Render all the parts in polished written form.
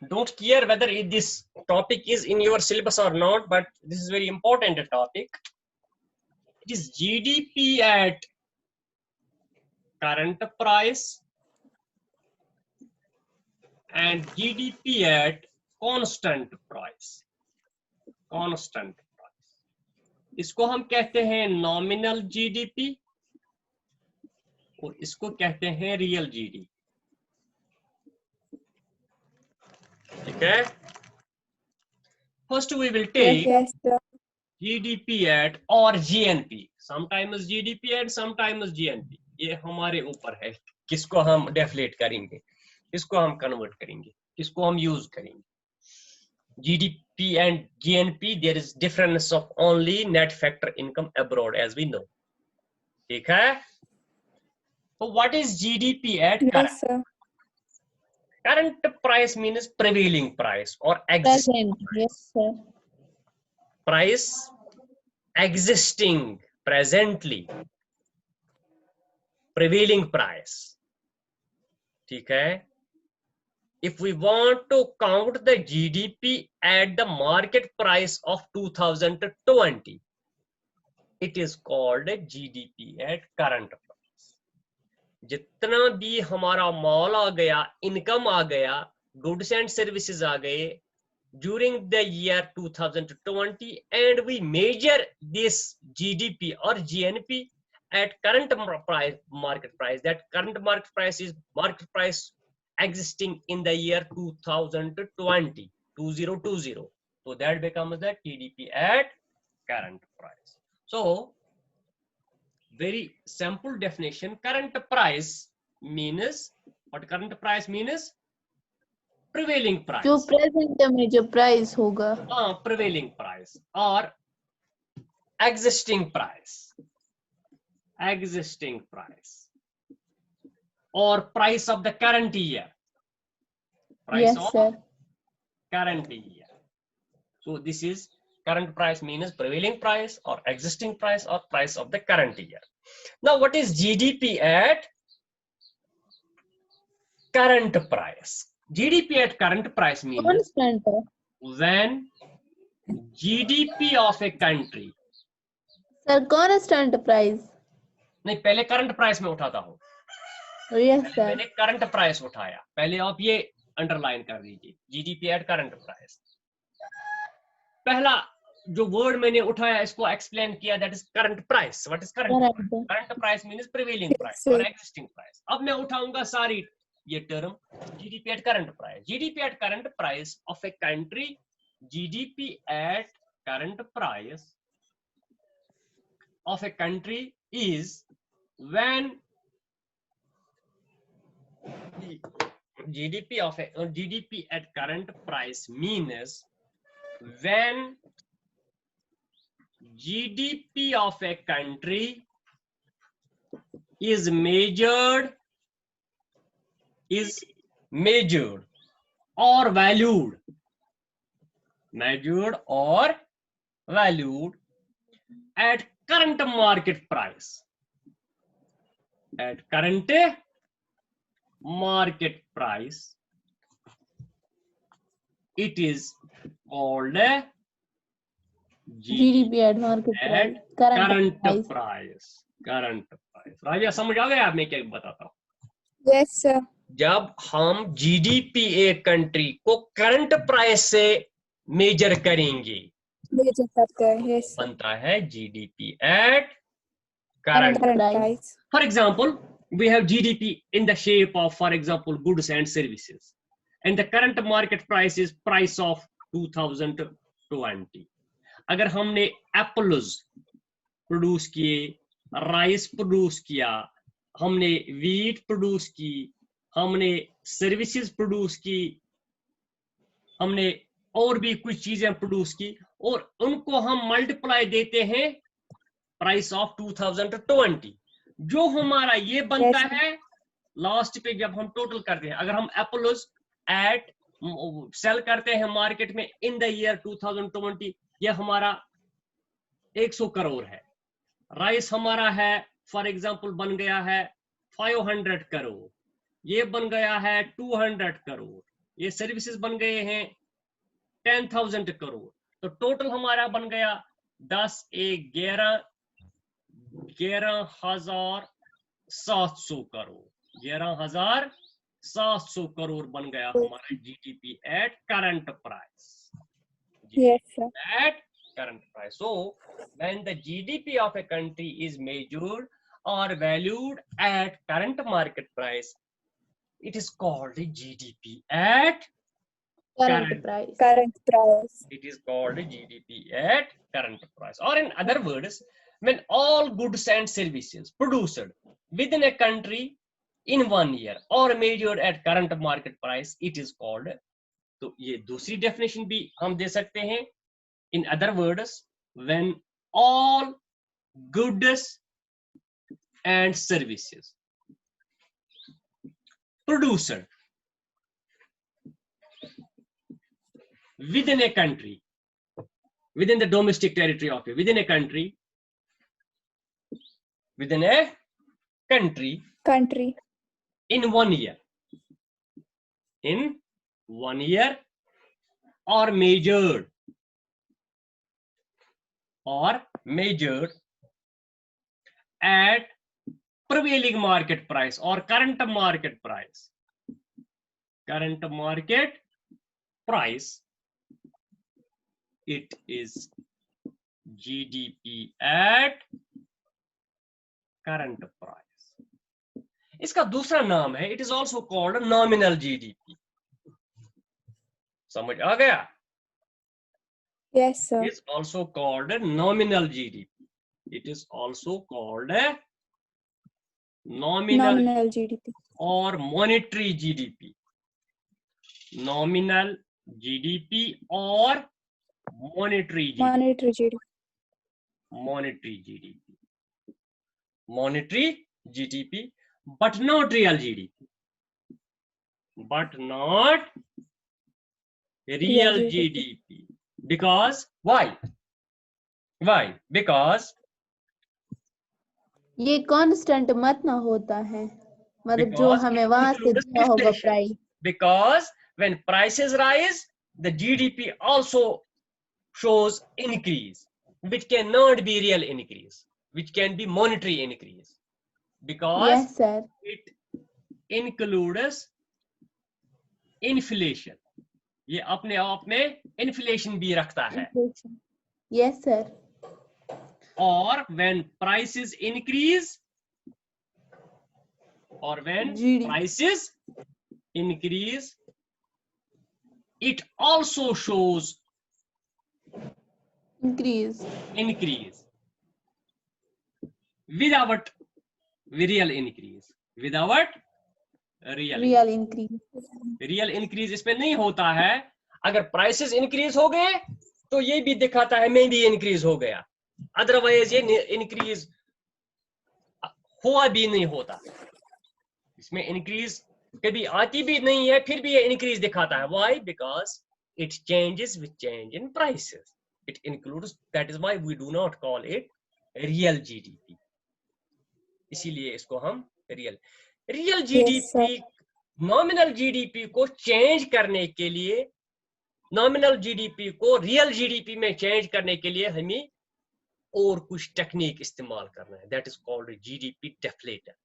don't care whether this topic is in your syllabus or not, but this is very important topic. It is GDP at current price and GDP at constant price. Constant price. इसको हम कहते हैं nominal GDP और इसको कहते हैं real GDP. ठीक है. First we will take GDP at or GNP. Sometimes GDP at, sometimes GNP. ये हमारे ऊपर है किसको हम डेफिनेट करेंगे, किसको हम कन्वर्ट करेंगे, किसको हम यूज करेंगे. GDP and GNP, there is difference of only net factor income abroad as we know. ठीक है. So what is GDP at current? Yes, sir. Current price means prevailing price or Present. Yes, sir. price existing presently, prevailing price. ठीक है. If we want to count the GDP at the market price of 2020, it is called GDP at current price. जितना भी हमारा माल आ गया, income आ गया, goods and services आ गए during the year 2020, and we measure this GDP or GNP at current price, market price. That current market price is market price existing in the year 2020, 2020. So that becomes the GDP at current price. So very simple definition. Current price means what? Current price means prevailing price. जो present में जो price होगा. Prevailing price or existing price. Existing price. Or price of the current year. Price Yes, of sir. current year. So this is current price means prevailing price or existing price or price of the current year. Now what is GDP at current price? GDP at current price means Constant. when GDP of a country. Sir, constant price. नहीं, पहले current price में उठाता हूँ. Yes, sir. मैंने current price उठाया. पहले आप ये अंडरलाइन कर दीजिए, जीडीपी एट करंट प्राइस. पहला जो वर्ड मैंने उठाया इसको एक्सप्लेन किया, that is current price. What is current? Current price means prevailing price और एक्जिस्टिंग प्राइस. अब मैं उठाऊंगा सारी ये term GDP at current price. GDP at current price of a country. GDP at current price of a country is when GDP of a GDP at current price means when GDP of a country is measured or valued at current market price. At current market price, it is called GDP at market price. Current price. राजा समझ आ गया आप मैं क्या बताता हूँ? Yes, sir. जब हम GDP एक कंट्री को करंट प्राइस से मेजर करेंगे, Yes. बनता है GDP at current price. For example, we have GDP in the shape of, for example, goods and services, and the current market price is price of 2020. अगर हमने apples produce किए, rice produce किया, हमने wheat produce की, हमने services produce की, हमने और भी कुछ चीजें प्रोड्यूस की, और उनको हम मल्टीप्लाई देते हैं प्राइस ऑफ 2020, जो हमारा ये बनता है लास्ट पे जब हम टोटल करते हैं. अगर हम एप्पल्स एट सेल करते हैं मार्केट में इन द ईयर 2020, ये हमारा 100 करोड़ है. राइस हमारा है फॉर एग्जांपल बन गया है 500 करोड़, ये बन गया है 200 करोड़, ये सर्विसेज बन गए हैं 10,000 करोड़, तो टोटल हमारा बन गया 10 1 11 11,700 करोड़, 11,700 करोड़ बन गया हमारा GDP at current price. Yes, sir. At current price. So when the GDP of a country is measured or valued at current market price, it is called a GDP at Current price. Current price. It is called a GDP at current price. Or in other words, when all goods and services produced within a country in 1 year or measured at current market price, it is called. तो ये दूसरी definition भी हम दे सकते हैं. In other words, when all goods and services produced within a country, within the domestic territory of it, within a country in 1 year, or measured at prevailing market price or current market price, it is GDP at current price. इसका दूसरा नाम है, it is also called nominal GDP. समझ आ गया? Yes, sir. It is also called a nominal GDP. It is also called a nominal GDP. or monetary GDP. Nominal GDP or monetary GDP. Monetary GDP, but not real GDP. Real GDP. Because why? Because ये constant मत ना होता है, मतलब जो हमें वहां से दिया होगा price. Because when prices rise, the GDP also shows increase, which cannot be real increase, which can be monetary increase, because yes, sir. it includes inflation. ये अपने आप में inflation भी रखता है. Yes, sir. Or when prices increase, prices increase, it also shows increase without real increase. Real increase इसमें नहीं होता है. अगर prices increase हो गए तो ये भी दिखाता है मैं भी increase हो गया, otherwise ये increase हुआ भी नहीं होता. इसमें increase कभी आती भी नहीं है, फिर भी ये increase दिखाता है. Why? Because it changes with change in prices. It includes, that is why we do not call it real GDP. इसीलिए इसको हम real GDP, nominal GDP को change करने के लिए, nominal GDP को real GDP में change करने के लिए हमें और कुछ टेक्निक इस्तेमाल करना है. That is called GDP deflator.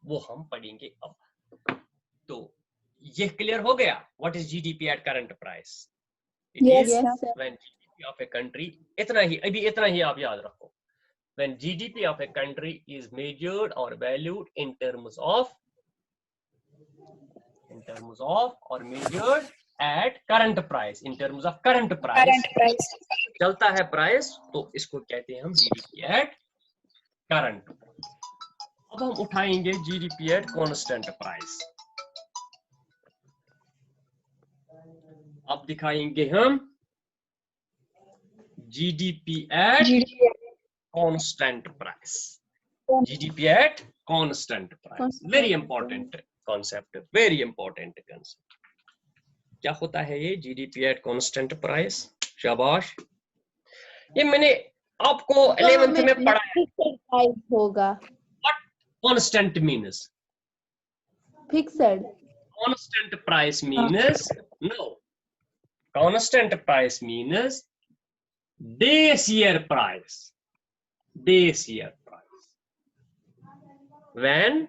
वो हम पढ़ेंगे अब. तो ये क्लियर हो गया? What is GDP at current price? It is when GDP of a country, इतना ही आप याद रखो. When GDP of a country is measured or valued in terms of or measured at current price, in terms of current price. चलता है price तो इसको कहते हैं हम GDP at current. अब हम उठाएंगे GDP at constant price. अब दिखाएंगे हम GDP at constant price. GDP at constant price. Very important concept. Very important concept. क्या होता है ये GDP at constant price? शाबाश. ये मैंने आपको 11th में पढ़ा है. होगा. What constant means? Fixed. constant price means no. Constant price means base year price. Base year price. When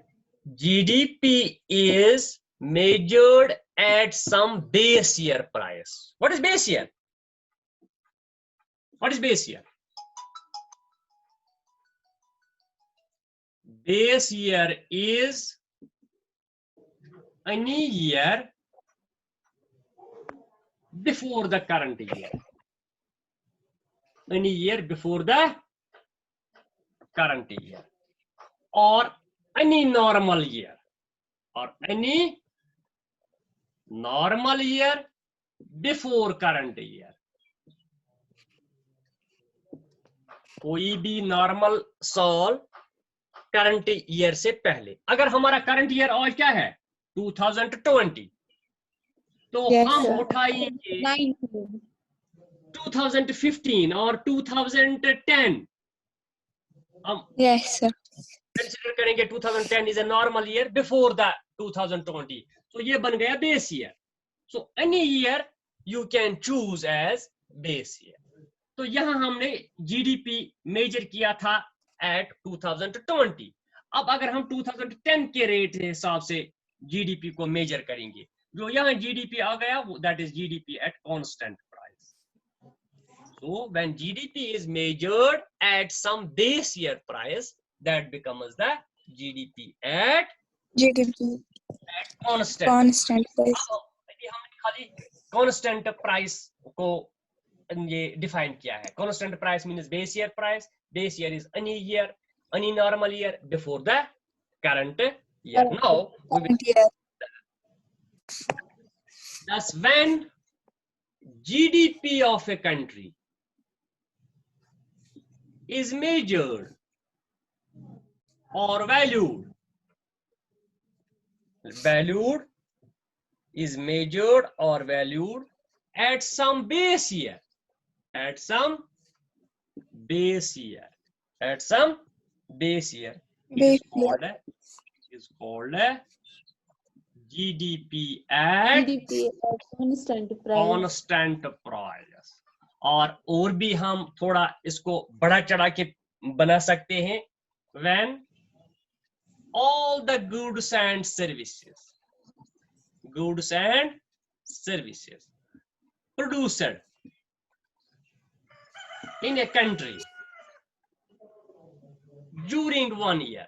GDP is measured at some base year price. What is base year? What is base year? Base year is any year before the current year. Any year before the current year, or any normal year, or any normal year before current year. कोई भी normal साल current year से पहले. अगर हमारा current year आज क्या है 2020, तो हम उठाएंगे 2015 और 2010. हम कंसिडर करेंगे 2010 is a normal year before the 2020. तो ये बन गया base year. So any year you can choose as base year. तो यहां हमने जीडीपी मेजर किया था एट 2020. अब अगर हम 2010 के रेट के हिसाब से जीडीपी को मेजर करेंगे, जो यहाँ जीडीपी आ गया, that is GDP at constant price. So when GDP is measured at some base year price, that becomes the GDP at constant price. अभी हमने खाली constant price को ये define किया है. Constant price means base year price. Base year is any year, any normal year before the current year. Now, thus when GDP of a country is measured or valued is measured or valued at some base year, it is called a GDP at constant price. और भी हम थोड़ा इसको बड़ा चढ़ा के बना सकते हैं. When all the goods and services produced in a country during 1 year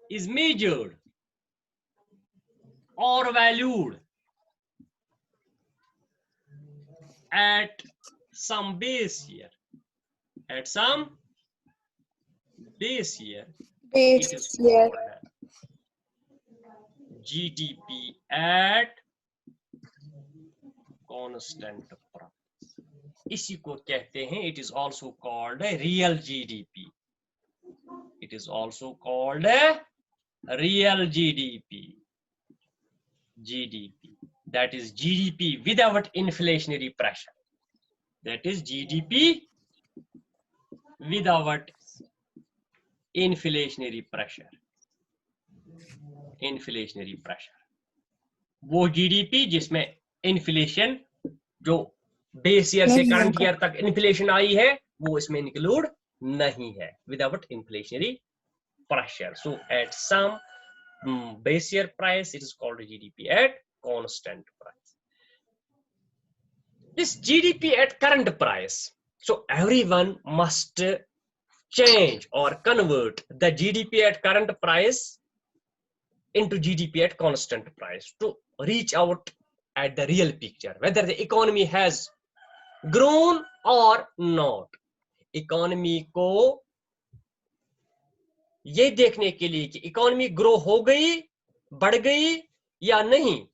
is measured or valued at some base year, it is called GDP at constant price. इसी को कहते हैं, it is also called a real GDP. It is also called a real GDP. That is GDP without inflationary pressure. That is GDP without inflationary pressure. वो GDP जिसमें inflation जो base year से current year तक inflation I है, वो इसमें include नहीं है. Without inflationary pressure. So at some base year price, it is called GDP at constant price. This GDP at current price, so everyone must change or convert the GDP at current price into GDP at constant price to reach out at the real picture, whether the economy has grown or not. Economy को ये देखने के लिए कि economy grow हो गई, बढ़ गई या नहीं,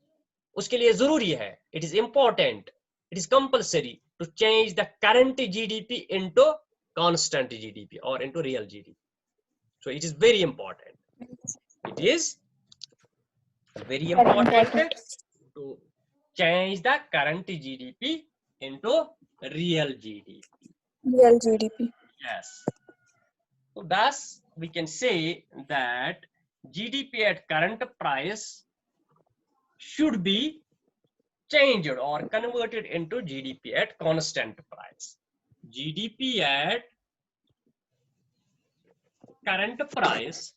उसके लिए जरूरी है, it is important, it is compulsory to change the current GDP into constant GDP और into real GDP. So it is very important, it is very important to change the current GDP into real GDP. Yes. So thus we can say that GDP at current price should be changed or converted into GDP at constant price. GDP at current price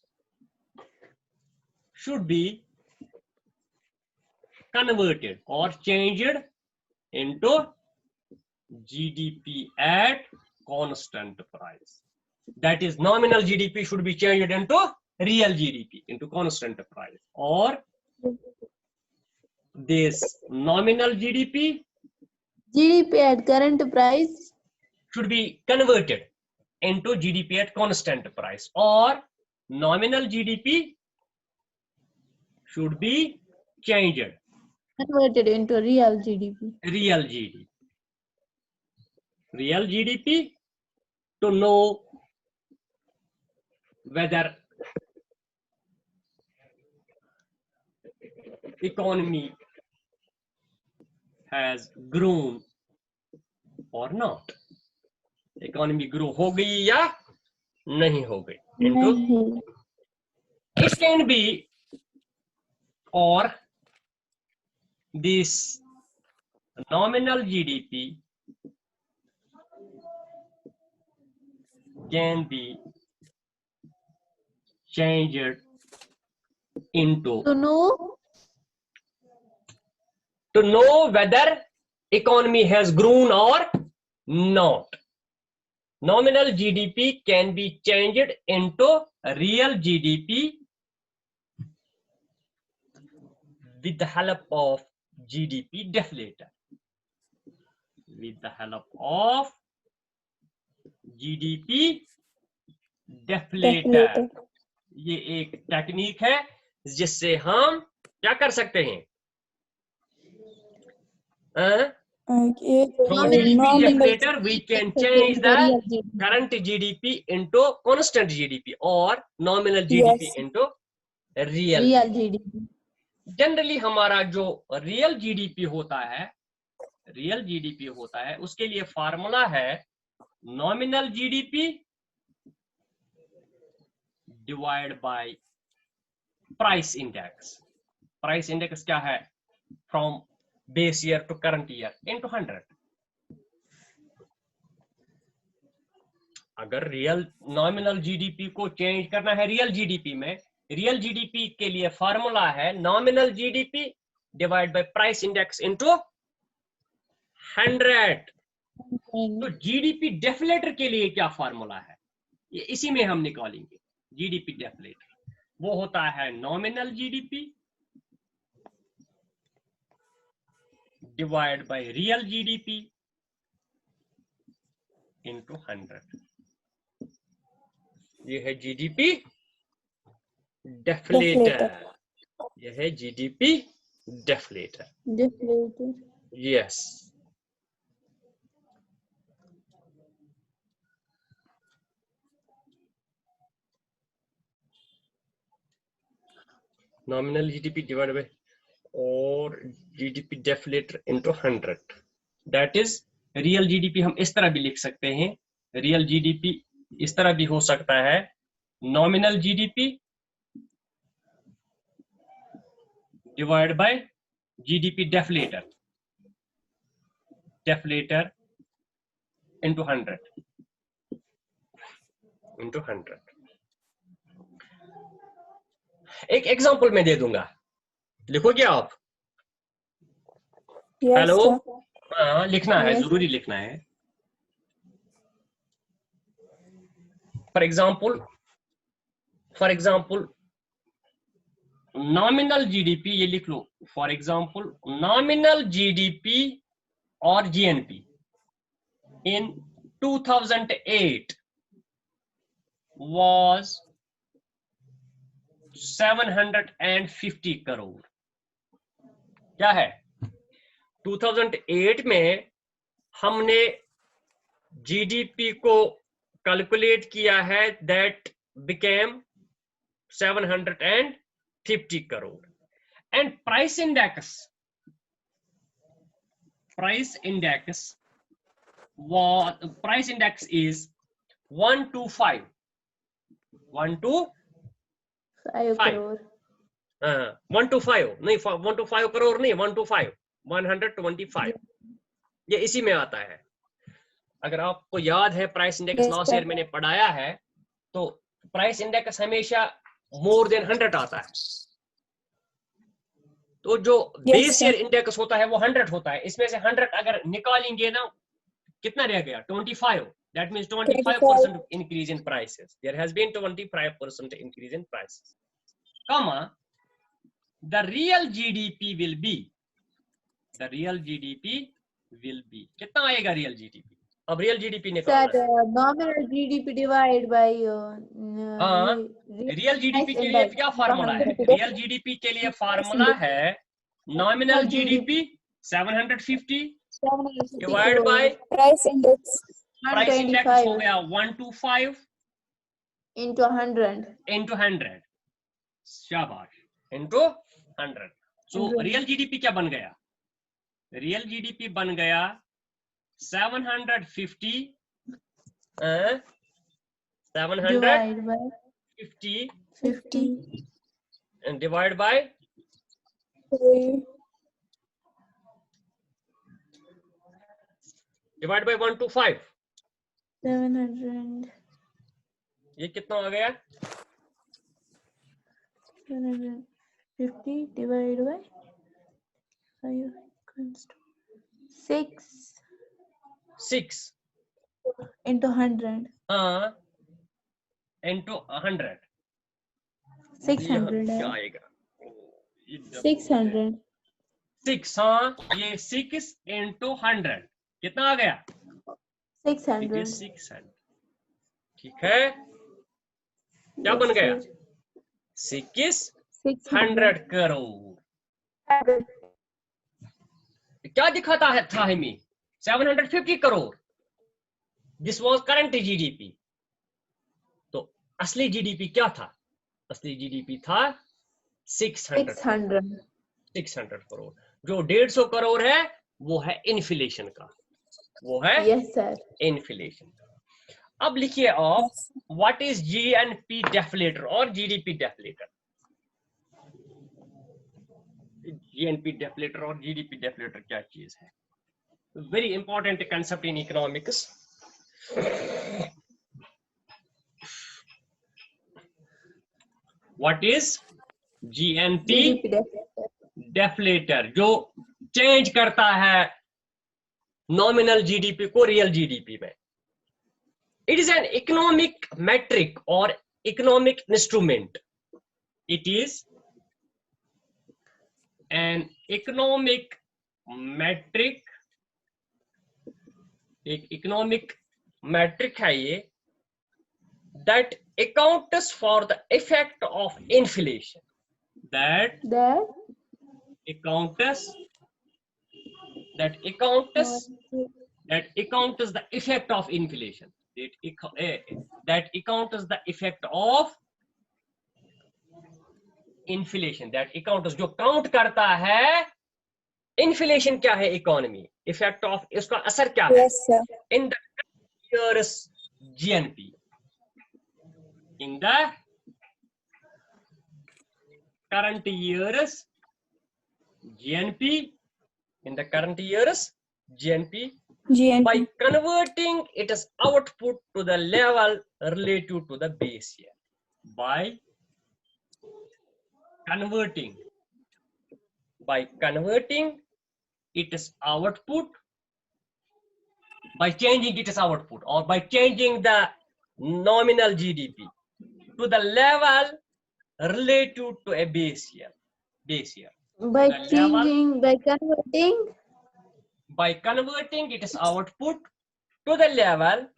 should be converted or changed into GDP at constant price. That is, nominal GDP should be changed into real GDP, into constant price, or this nominal GDP at current price should be converted into GDP at constant price, or nominal GDP should be changed, converted into real GDP. Real GDP. Real GDP to know whether economy has grown or not. Economy grow हो गई या नहीं हो गई. Into it can be, or this nominal GDP can be changed into to know whether economy has grown or not. Nominal GDP can be changed into real GDP with the help of GDP deflator. With the help of GDP deflator. ये एक technique है जिससे हम क्या कर सकते हैं? From GDP deflator, we can change the current GDP into constant GDP or nominal GDP into real GDP. Generally हमारा जो real GDP होता है, उसके लिए फार्मूला है nominal GDP divided by price index. Price index क्या है? From base year to current year into 100. अगर रियल नॉमिनल जीडीपी को चेंज करना है रियल जीडीपी में, रियल जीडीपी के लिए फार्मूला है nominal GDP divide bye price index into 100. तो जीडीपी डेफलेटर के लिए क्या फार्मूला है? ये इसी में हम निकालेंगे. जीडीपी डेफलेटर वो होता है nominal GDP divide by real GDP into 100. ये है जीडीपी डेफलेटर. ये है GDP deflator. Yes. Nominal GDP divide by और GDP deflator into 100. That is real GDP. हम इस तरह भी लिख सकते हैं. रियल जीडीपी इस तरह भी हो सकता है. Nominal GDP divide by GDP deflator into 100. एक एग्जांपल मैं दे दूंगा, लिखोगे आप? हेलो. हाँ, लिखना है, जरूरी लिखना है. फॉर एग्जाम्पल नॉमिनल जीडीपी, ये लिख लो. फॉर एग्जाम्पल नॉमिनल जीडीपी और जीएनपी इन 2008 was 750 करोड़. क्या है? 2008 में हमने जीडीपी को कैलकुलेट किया है. That became 750 crore. And price index is 125. 5 5 crore. 1 to 5 नहीं, 1 to 5 करोड़ नहीं, 1 to 5 125 ये इसी में आता है। अगर आपको याद है price index Yes, last sir. Year मैंने पढ़ाया है, तो प्राइस इंडेक्स हमेशा मोर देन 100 आता है। तो जो Yes, base sir. Year index होता है वो 100 होता है। इसमें से 100 अगर निकालेंगे ना, कितना रह गया? 25। That means 25% increase in prices. There has been 25% increase in prices. Comma, the real GDP will be. The real GDP will be. कितना आएगा real GDP? अब real GDP निकालना Sir, है। nominal GDP divided by हाँ, real GDP के लिए क्या formula है? रियल जीडीपी के लिए फार्मूला है nominal GDP 750 divide by price index price index हो गया 125 into 100 into 100। शाबाश, into 100। सो रियल जीडीपी क्या बन गया? रियल जीडीपी बन गया 750 divided by 50 and divide by 125। 700 ये कितना आ गया? 750 divided by 5 equals to 6 into 100 हाँ into 100 600 क्या है आएगा? 600 6 हाँ, ये 6 into 100 कितना आ गया? 600 600। ठीक है, क्या बन गया? 600 करोड़। क्या दिखाता है था हमें? 750 crore. This was current GDP. तो असली जीडीपी क्या था? असली जीडीपी था 600 करोड़। जो 150 करोड़ है वो है इन्फ्लेशन का, वो है यस सर इन्फ्लेशन का। अब लिखिए आप, व्हाट इज जीएनपी डेफ्लेटर और जीडीपी डेफ्लेटर? जीएनपी डेफ्लेटर और जीडीपी डेफ्लेटर क्या चीज है? Very important concept in economics. What is GNP deflator? जो चेंज करता है नॉमिनल जीडीपी को रियल जीडीपी में। It is an economic metric और economic instrument. It is an economic metric, एक इकोनॉमिक मैट्रिक है ये, that accounts for the effect of inflation, that accounts the effect of inflation, that accounts the effect of inflation, that accounts जो count करता है inflation क्या है economy, effect of, इसका असर क्या है in the years GNP, in the current years GNP, in the current years GNP, by converting its output to the level relative to the base year, by converting its output, by changing its output, or by changing the nominal GDP to the level relative to a base year. By converting its output to the level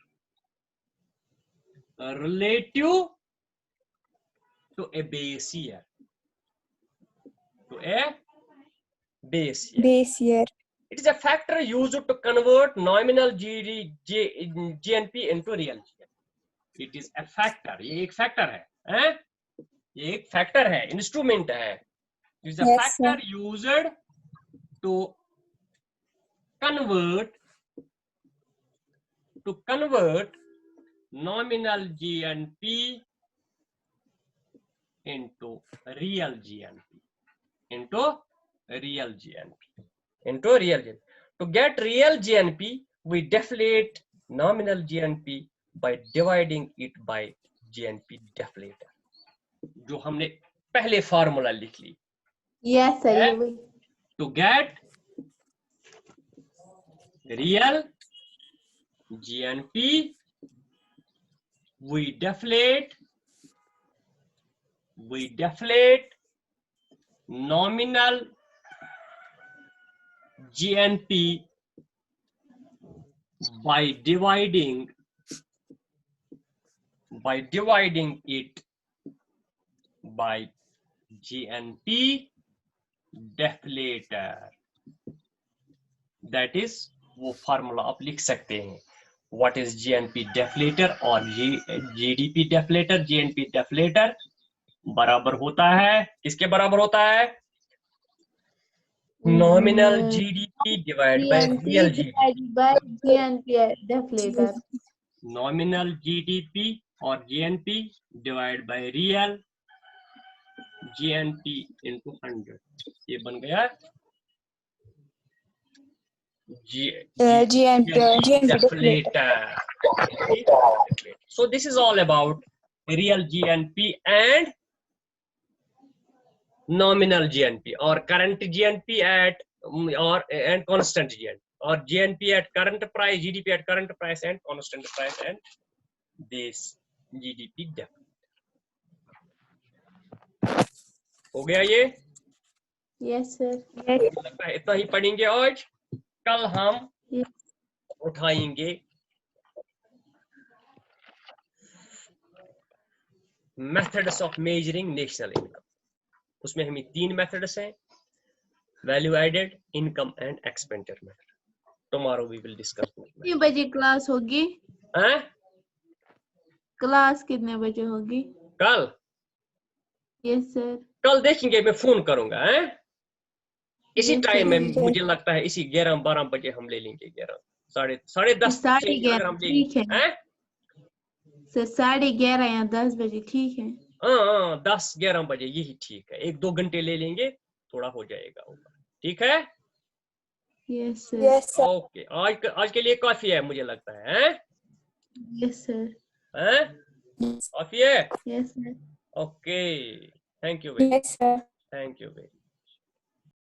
relative to a base year. It is a factor used to convert nominal GNP into real GNP. It is a factor. ये एक factor है, ये एक factor है, instrument है. It is a factor used to convert nominal GNP into real GNP, into real GNP, into real GNP. To get real GNP, we deflate nominal GNP by dividing it by GNP deflator, जो हमने पहले formula लिख ली. Yes sir, ये वही. To get real GNP, we deflate nominal GNP by dividing it by GNP deflator. That is वो formula आप लिख सकते हैं. What is GNP deflator और GDP deflator? GNP deflator बराबर होता है, किसके बराबर होता है? Nominal GDP divided by real GDP. by GNP deflator. Nominal GDP और GNP divided by real GNP into 100. ये बन गया GNP deflator. So this is all about real GNP and nominal GNP, or current GNP at and constant GNP, or GNP at current price, GDP at current price and constant price, and this GDP deflator. हो गया ये? Yes sir. लगता है इतना ही पढ़ेंगे आज. कल हम उठाएंगे methods of measuring national income. उसमें हमें 3 methods हैं, value added, income and expenditure method. Tomorrow we will discuss. कितने बजे क्लास होगी? हैं? क्लास कितने बजे होगी? कल? Yes sir. कल देखेंगे, मैं फोन करूंगा. हैं? इसी टाइम में मुझे लगता है इसी 11-12 बजे हम ले लेंगे. 11 साढ़े 10 अगर हम लेंगे. हैं? सर 11:30 या 10 बजे ठीक है. हाँ 10-11 बजे यही ठीक है. 1-2 घंटे ले लेंगे, थोड़ा हो जाएगा. ठीक है? Yes sir. ओके, आज के लिए काफी है मुझे लगता है. Yes sir. काफी है. Yes sir. Okay, thank you. Yes, sir. Thank you.